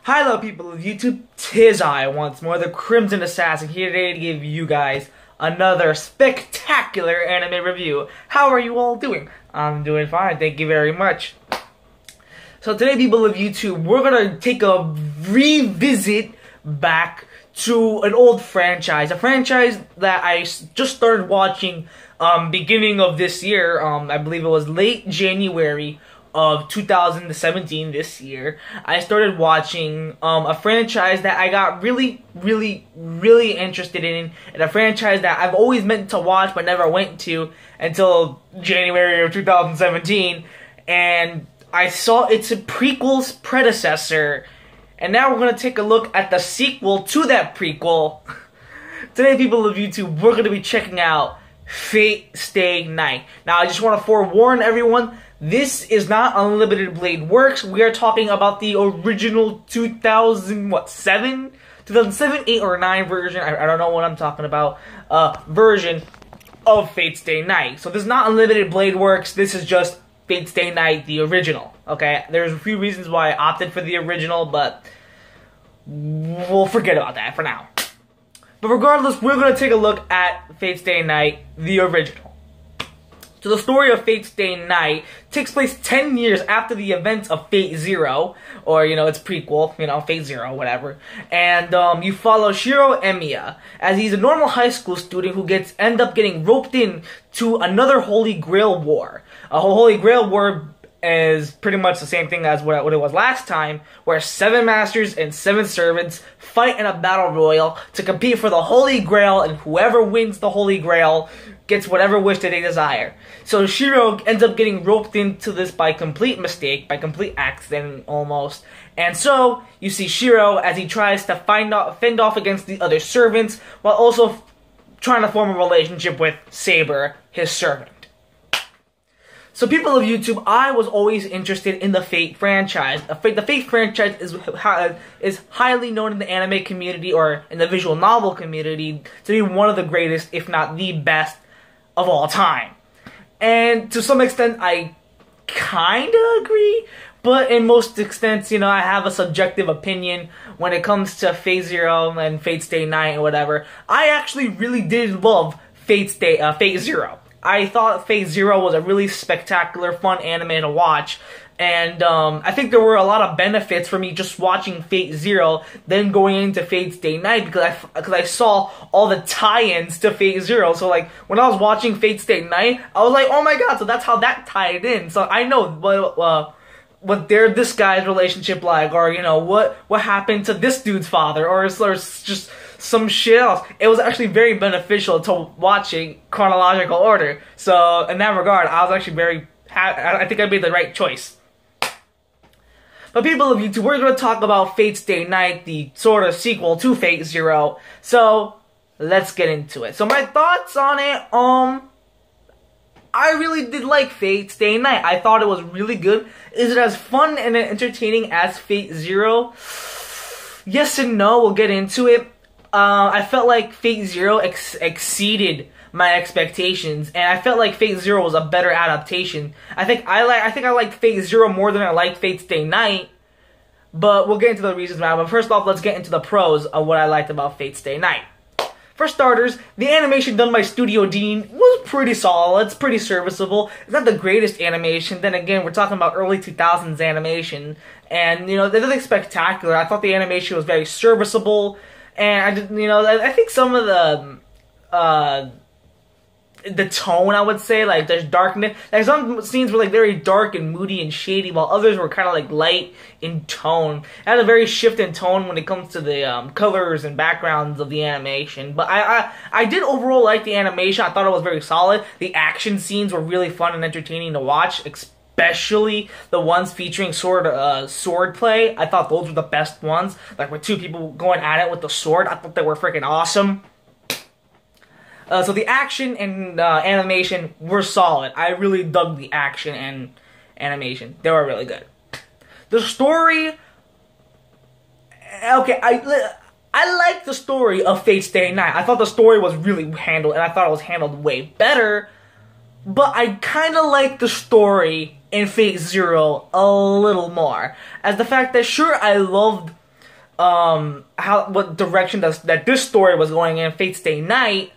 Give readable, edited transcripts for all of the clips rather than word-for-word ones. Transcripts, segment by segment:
Hello people of YouTube, 'tis I once more, the Crimson Assassin, here today to give you guys another spectacular anime review. How are you all doing? I'm doing fine, thank you very much. So today people of YouTube, we're gonna take a revisit back to an old franchise, a franchise that I just started watching beginning of this year. I believe it was late January of 2017, this year. I started watching a franchise that I got really interested in, and a franchise that I've always meant to watch but never went to until January of 2017, and I saw its prequel's predecessor, and now we're going to take a look at the sequel to that prequel. Today, people of YouTube, we're going to be checking out Fate Stay Night. Now, I just want to forewarn everyone, this is not Unlimited Blade Works. We are talking about the original 2007, 8, or 9 version, I don't know what I'm talking about, version of Fate Stay Night. So this is not Unlimited Blade Works, this is just Fate Stay Night, the original, okay? There's a few reasons why I opted for the original, but we'll forget about that for now. But regardless, we're going to take a look at Fate Stay Night, the original. So the story of Fate Stay Night takes place 10 years after the events of Fate Zero, or, you know, its prequel, you know, Fate Zero, whatever. And you follow Shiro Emiya, as he's a normal high school student who ends up getting roped in to another Holy Grail War. A Holy Grail War is pretty much the same thing as what it was last time, where 7 masters and 7 servants fight in a battle royal to compete for the Holy Grail, and whoever wins the Holy Grail gets whatever wish that they desire. So Shiro ends up getting roped into this by complete mistake, by complete accident almost. And so you see Shiro as he tries to fend off against the other servants, while also trying to form a relationship with Saber, his servant. So people of YouTube, I was always interested in the Fate franchise. The Fate franchise is highly known in the anime community, or in the visual novel community, to be one of the greatest, if not the best, of all time. And to some extent, I kinda agree, but in most extents, you know, I have a subjective opinion when it comes to Fate Zero and Fate Stay Night and whatever. I actually really did love Fate Zero. I thought Fate Zero was a really spectacular, fun anime to watch, and I think there were a lot of benefits for me just watching Fate Zero, then going into Fate Stay Night, because I saw all the tie-ins to Fate Zero. So like when I was watching Fate Stay Night, I was like, oh my god, so that's how that tied in. So I know what this guy's relationship like, or you know what happened to this dude's father, or just some shit else. It was actually very beneficial to watching chronological order. So in that regard, I was actually very happy. I think I made the right choice. But people of YouTube, we're going to talk about Fate Stay Night, the sort of sequel to Fate Zero. So let's get into it. So my thoughts on it, I really did like Fate Stay Night. I thought it was really good. Is it as fun and entertaining as Fate Zero? Yes and no, we'll get into it. I felt like Fate Zero exceeded my expectations, and I felt like Fate Zero was a better adaptation. I think I liked Fate Zero more than I liked Fate Stay Night, but we'll get into the reasons why. But first off, let's get into the pros of what I liked about Fate Stay Night. For starters, the animation done by Studio Dean was pretty solid. It's pretty serviceable. It's not the greatest animation. Then again, we're talking about early 2000s animation, and you know, they're nothing spectacular. I thought the animation was very serviceable. And I think some of the tone, I would say, like there's darkness. Like some scenes were like very dark and moody and shady, while others were kind of like light in tone. It had a very shift in tone when it comes to the colors and backgrounds of the animation. But I did overall like the animation. I thought it was very solid. The action scenes were really fun and entertaining to watch, especially the ones featuring sword play. I thought those were the best ones. Like with 2 people going at it with the sword. I thought they were freaking awesome. So the action and animation were solid. I really dug the action and animation. They were really good. The story, okay, I liked the story of Fate Stay Night. I thought the story was really handled, and I thought it was handled way better. But I kind of like the story in Fate Zero a little more. As the fact that, sure, I loved what direction that this story was going in, Fate Stay Night.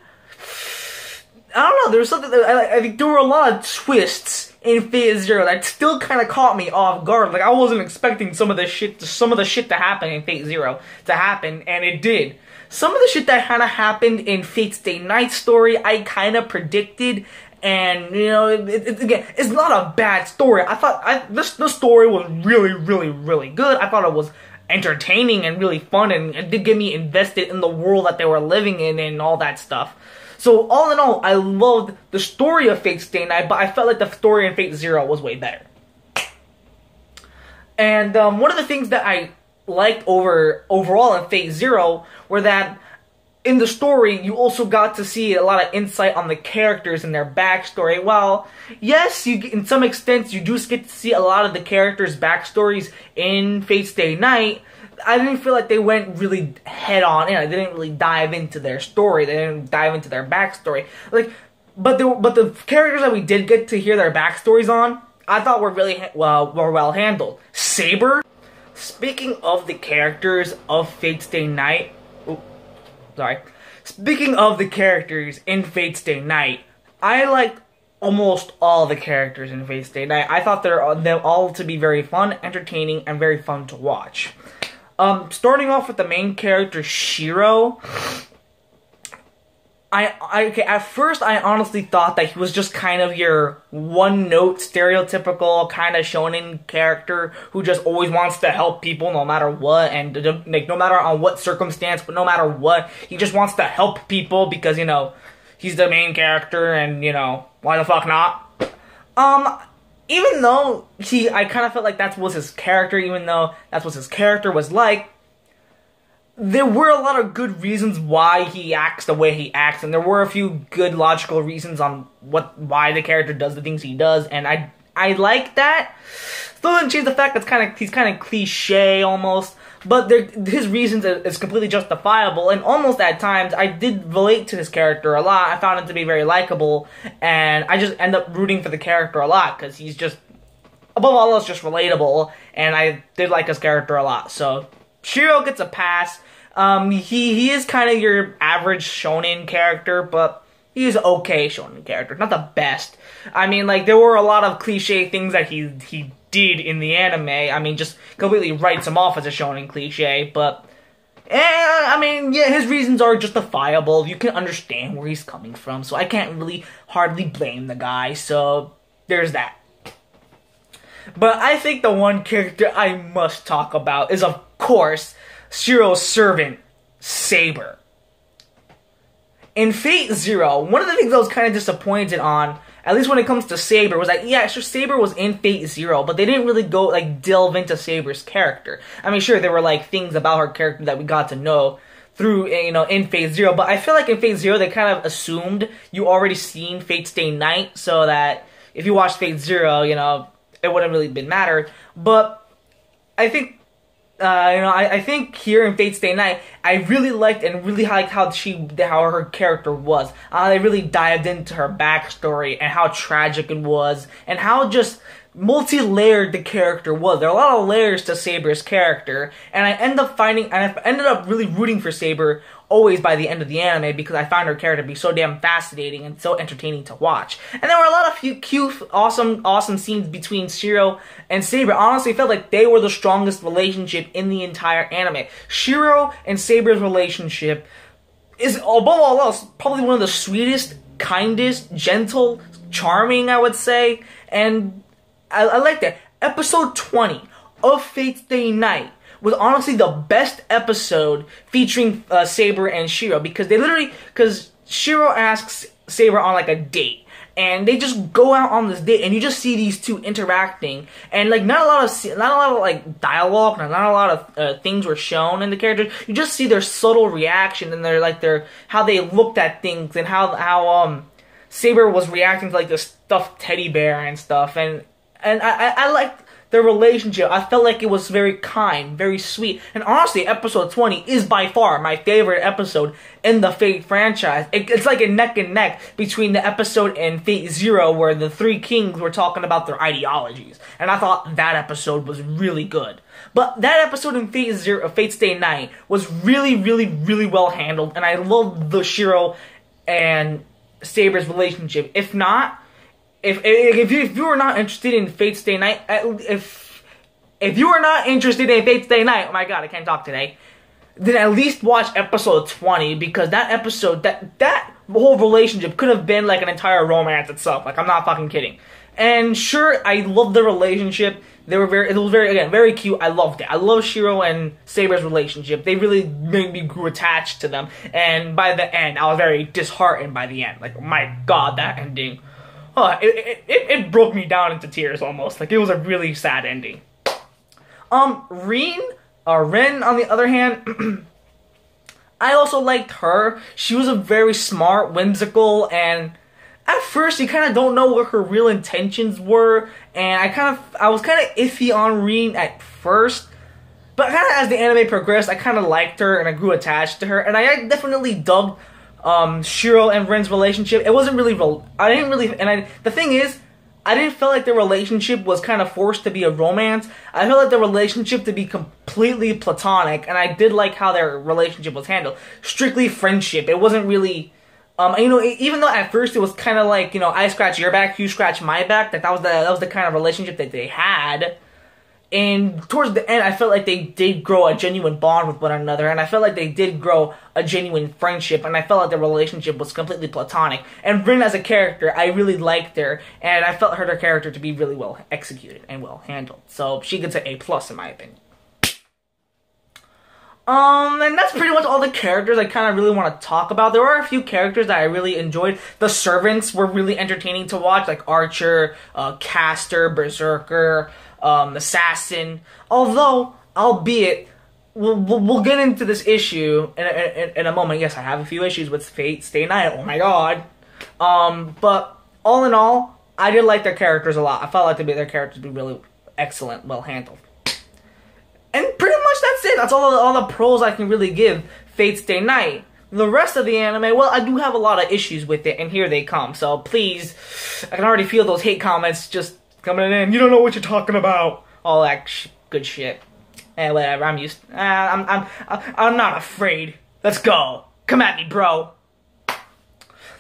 I don't know, there was something that I think there were a lot of twists in Fate Zero that still kind of caught me off guard. Like, I wasn't expecting some of the shit to happen in Fate Zero to happen, and it did. Some of the shit that kind of happened in Fate Stay Night story, I kind of predicted, and, you know, again, it's not a bad story. I thought this story was really, really, really good. I thought it was entertaining and really fun, and it did get me invested in the world that they were living in and all that stuff. So, all in all, I loved the story of Fate Stay Night, but I felt like the story in Fate Zero was way better. And one of the things that I liked overall in Fate Zero were that in the story, you also got to see a lot of insight on the characters and their backstory. Well, yes, in some extent, you do get to see a lot of the characters' backstories in Fate Stay Night. I didn't feel like they went really head on in. They didn't really dive into their story. They didn't dive into their backstory. Like, but the characters that we did get to hear their backstories on, I thought were really well handled. Saber. Speaking of the characters of Fate Stay Night, Speaking of the characters in Fate Stay Night, I liked almost all the characters in Fate Stay Night. I thought them all to be very fun, entertaining, and very fun to watch. Starting off with the main character, Shiro, at first I honestly thought that he was just kind of your one-note, stereotypical kind of shonen character who just always wants to help people no matter what, and like no matter on what circumstance, but no matter what, he just wants to help people because, you know, he's the main character and, you know, why the fuck not? Even though I kind of felt like that was his character, even though that's what his character was like, there were a lot of good reasons why he acts the way he acts, and there were a few good logical reasons on why the character does the things he does, and I like that. Still doesn't change the fact that he's kind of cliche almost, but his reasons is completely justifiable, and almost at times I did relate to his character a lot. I found him to be very likable, and I just end up rooting for the character a lot because he's just, above all else, just relatable, and I did like his character a lot. So Shiro gets a pass. He is kind of your average shonen character, but he's okay shonen character, not the best. I mean, like, there were a lot of cliche things that he did in the anime. I mean, just completely writes him off as a shonen cliche, but I mean, yeah, his reasons are justifiable. You can understand where he's coming from, so I can't really hardly blame the guy, so there's that. But I think the one character I must talk about is, of course, Shiro's servant, Saber. In Fate Zero, one of the things I was kind of disappointed on, at least when it comes to Saber, was like, yeah, sure, Saber was in Fate Zero, but they didn't really go, like, delve into Saber's character. I mean, sure, there were, like, things about her character that we got to know through, you know, in Fate Zero, but I feel like in Fate Zero, they kind of assumed you already seen Fate Stay Night, so that if you watched Fate Zero, you know, it wouldn't really been mattered. But I think, I think here in Fate Stay Night, I really liked how her character was. They really dived into her backstory and how tragic it was, and how just multi-layered the character was. There are a lot of layers to Saber's character, and I ended up really rooting for Saber always by the end of the anime because I found her character to be so damn fascinating and so entertaining to watch. And there were a lot of cute, awesome scenes between Shiro and Saber. Honestly, I felt like they were the strongest relationship in the entire anime. Shiro and Saber's relationship is, above all else, probably one of the sweetest, kindest, gentle, charming, I would say, and I like that. Episode 20 of Fate Stay Night was honestly the best episode featuring Saber and Shiro, because Shiro asks Saber on like a date, and they just go out on this date, and you just see these two interacting, and like not a lot of like dialogue, not a lot of things were shown in the characters. You just see their subtle reaction and how they looked at things, and how Saber was reacting to like the stuffed teddy bear and stuff, and I liked their relationship, I felt like it was very kind, very sweet. And honestly, episode 20 is by far my favorite episode in the Fate franchise. It's like a neck and neck between the episode in Fate Zero where the three kings were talking about their ideologies. And I thought that episode was really good. But that episode in Fate Zero, Fate Stay Night was really, really, really well handled. And I love the Shiro and Saber's relationship. If not, if you are not interested in Fate Stay Night, if you are not interested in Fate Stay Night, oh my god, I can't talk today, then at least watch episode 20, because that episode, that whole relationship could have been like an entire romance itself. Like, I'm not fucking kidding. And sure, I love the relationship. It was very cute. I loved it. I love Shiro and Saber's relationship. They really made me grow attached to them. And by the end, I was very disheartened by the end. Like, oh my god, that ending. It broke me down into tears almost. Like, it was a really sad ending. Ren, on the other hand, I also liked her. She was a very smart, whimsical, and at first you kind of don't know what her real intentions were, and I was kind of iffy on Ren at first, but kind of as the anime progressed, I kind of liked her and I grew attached to her, and I definitely dug Shiro and Ren's relationship. It wasn't really the thing is, I didn't feel like their relationship was kind of forced to be a romance. I felt like the relationship to be completely platonic, and I did like how their relationship was handled. Strictly friendship. It wasn't really, even though at first it was kind of like, I scratch your back, you scratch my back. That was the kind of relationship that they had. And towards the end, I felt like they did grow a genuine bond with one another, and I felt like they did grow a genuine friendship, and I felt like their relationship was completely platonic. And Rin as a character, I really liked her, and I felt her character to be really well executed and well handled. So she gets an A+ in my opinion. And that's pretty much all the characters I kind of really want to talk about. There are a few characters that I really enjoyed. The servants were really entertaining to watch, like Archer, Caster, Berserker, Assassin. Although, albeit, we'll get into this issue in a moment. Yes, I have a few issues with Fate Stay Night. Oh my god. But all in all, I did like their characters a lot. I felt like their characters would be really excellent, well handled. And pretty much that's it. That's all the pros I can really give Fate Stay Night. The rest of the anime, well, I do have a lot of issues with it, and here they come. So please, I can already feel those hate comments just coming in. You don't know what you're talking about. All that good shit. Whatever. I'm used. I'm not afraid. Let's go. Come at me, bro.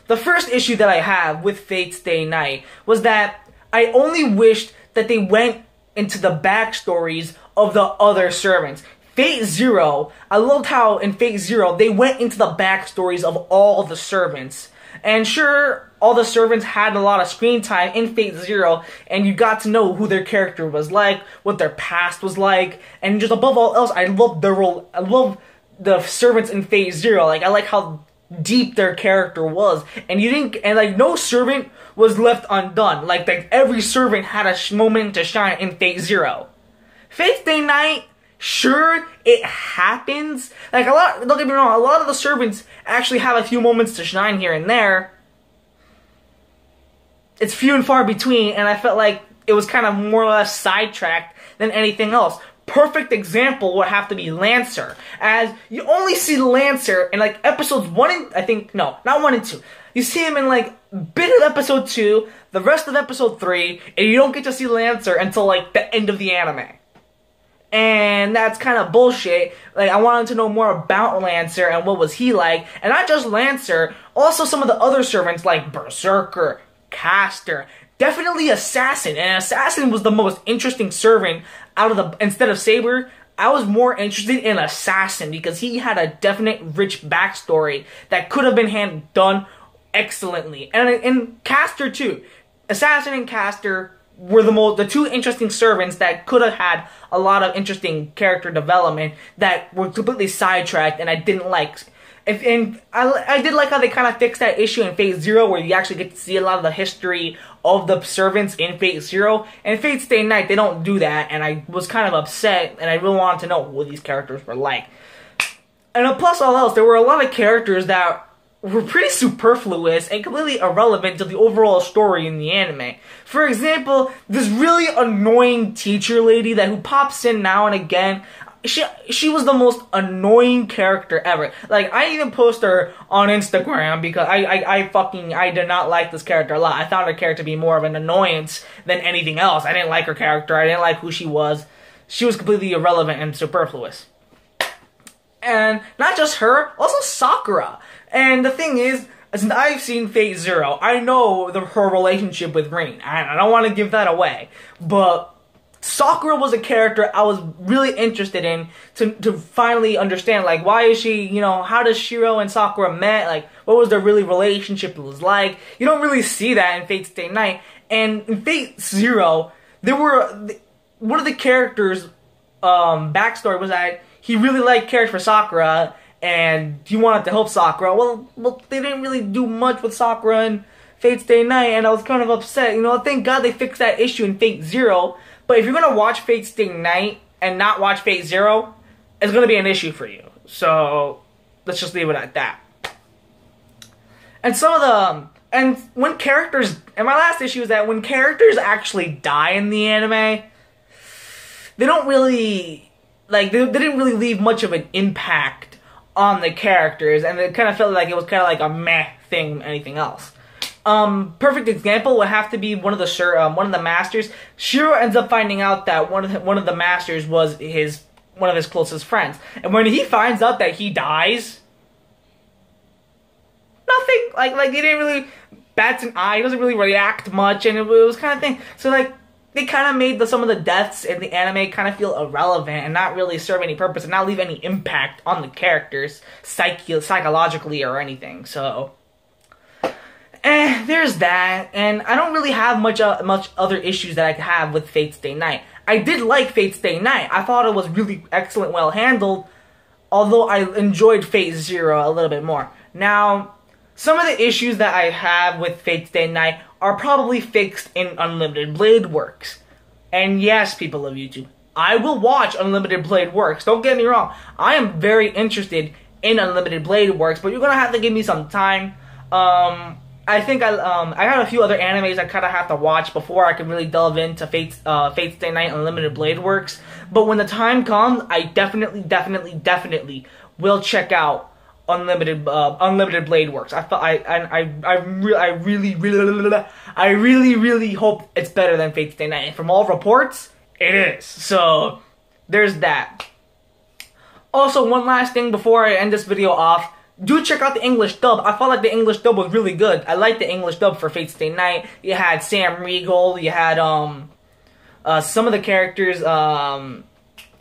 The first issue that I have with Fate Stay Night was that I only wished that they went into the backstories of the other servants. Fate Zero, I loved how in Fate Zero they went into the backstories of all the servants. And sure, all the servants had a lot of screen time in Fate Zero, and you got to know who their character was like, what their past was like, and just above all else, I love the servants in Fate Zero. Like, I like how deep their character was, and no servant was left undone. Like every servant had a moment to shine in Fate Zero. Fate Stay Night, sure, it happens. Like, don't get me wrong, a lot of the servants actually have a few moments to shine here and there. It's few and far between, and I felt like it was kind of more or less sidetracked than anything else. Perfect example would have to be Lancer, as you only see Lancer in like episodes 1 and, not 1 and 2. You see him in like a bit of episode 2, the rest of episode 3, and you don't get to see Lancer until like the end of the anime. And that's kind of bullshit. Like, I wanted to know more about Lancer and what was he like. And not just Lancer, also some of the other servants like Berserker, Caster, definitely Assassin. And Assassin was the most interesting servant out of instead of Saber. I was more interested in Assassin because he had a definite rich backstory that could have been done excellently. And Caster too. Assassin and Caster were the two interesting servants that could have had a lot of interesting character development that were completely sidetracked, and I didn't like. And I did like how they kind of fixed that issue in Fate Zero, where you actually get to see a lot of the history of the servants in Fate Zero. And Fate Stay Night, they don't do that, and I was kind of upset, and I really wanted to know what these characters were like. And plus all else, there were a lot of characters that were pretty superfluous and completely irrelevant to the overall story in the anime. For example, this really annoying teacher lady who pops in now and again. She was the most annoying character ever. Like, I even post her on Instagram because I did not like this character a lot. I found her character to be more of an annoyance than anything else. I didn't like her character. I didn't like who she was. She was completely irrelevant and superfluous. And not just her, also Sakura. And the thing is, since I've seen Fate Zero, I know her relationship with Rain. I don't want to give that away. But Sakura was a character I was really interested in to finally understand, like, why is she, how does Shiro and Sakura met, like, what was their really relationship was like. You don't really see that in Fate Stay Night. And in Fate Zero, one of the characters' backstory was that he really cared for Sakura, and he wanted to help Sakura. Well, they didn't really do much with Sakura in Fate Stay Night, and I was kind of upset. Thank God they fixed that issue in Fate Zero. But if you're gonna watch Fate Stay Night and not watch Fate Zero, it's gonna be an issue for you. So let's just leave it at that. And when characters, and my last issue is that when characters actually die in the anime, they don't really, they didn't really leave much of an impact on the characters, and it kind of felt like it was kind of like a meh thing, anything else. Perfect example would have to be one of the masters. Shiro ends up finding out that one of the masters was one of his closest friends, and when he finds out that he dies, nothing. Like he didn't really bats an eye. He doesn't really react much, and it was kind of thing. So they kind of made some of the deaths in the anime kind of feel irrelevant and not really serve any purpose and not leave any impact on the characters psychologically or anything. So there's that, and I don't really have much other issues that I could have with Fate Stay Night. I did like Fate Stay Night. I thought it was really excellent, well handled, although I enjoyed Fate Zero a little bit more. Now, some of the issues that I have with Fate Stay Night are probably fixed in Unlimited Blade Works. And yes, people of YouTube, I will watch Unlimited Blade Works. Don't get me wrong. I am very interested in Unlimited Blade Works, but you're gonna have to give me some time. I think I got a few other animes I kind of have to watch before I can really delve into Fate Stay Night Unlimited Blade Works. But when the time comes, I definitely will check out Unlimited Blade Works. I really hope it's better than Fate Stay Night. And from all reports, it is. So there's that. Also, one last thing before I end this video off. Do check out the English dub. I felt like the English dub was really good. I liked the English dub for Fate Stay Night. You had Sam Riegel. You had some of the characters, some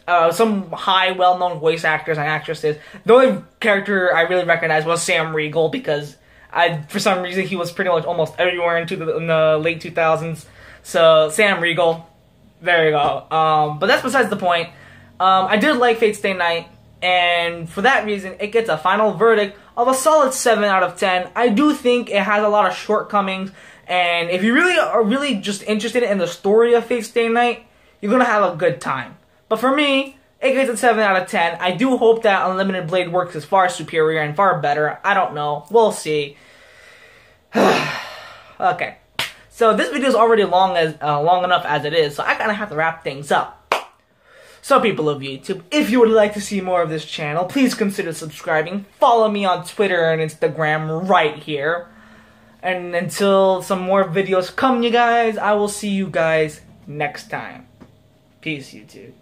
high, well-known voice actors and actresses. The only character I really recognized was Sam Riegel because for some reason he was pretty much almost everywhere in the late 2000s. So Sam Riegel, there you go. But that's besides the point. I did like Fate Stay Night. And for that reason, it gets a final verdict of a solid 7 out of 10. I do think it has a lot of shortcomings, and if you really are just interested in the story of Fate Stay Night, you're gonna have a good time. But for me, it gets a 7 out of 10. I do hope that Unlimited Blade Works is far superior and far better. I don't know. We'll see. Okay. So this video is already long enough as it is, so I kind of have to wrap things up. So people of YouTube, if you would like to see more of this channel, please consider subscribing. Follow me on Twitter and Instagram right here. And until some more videos come, you guys, I will see you guys next time. Peace, YouTube.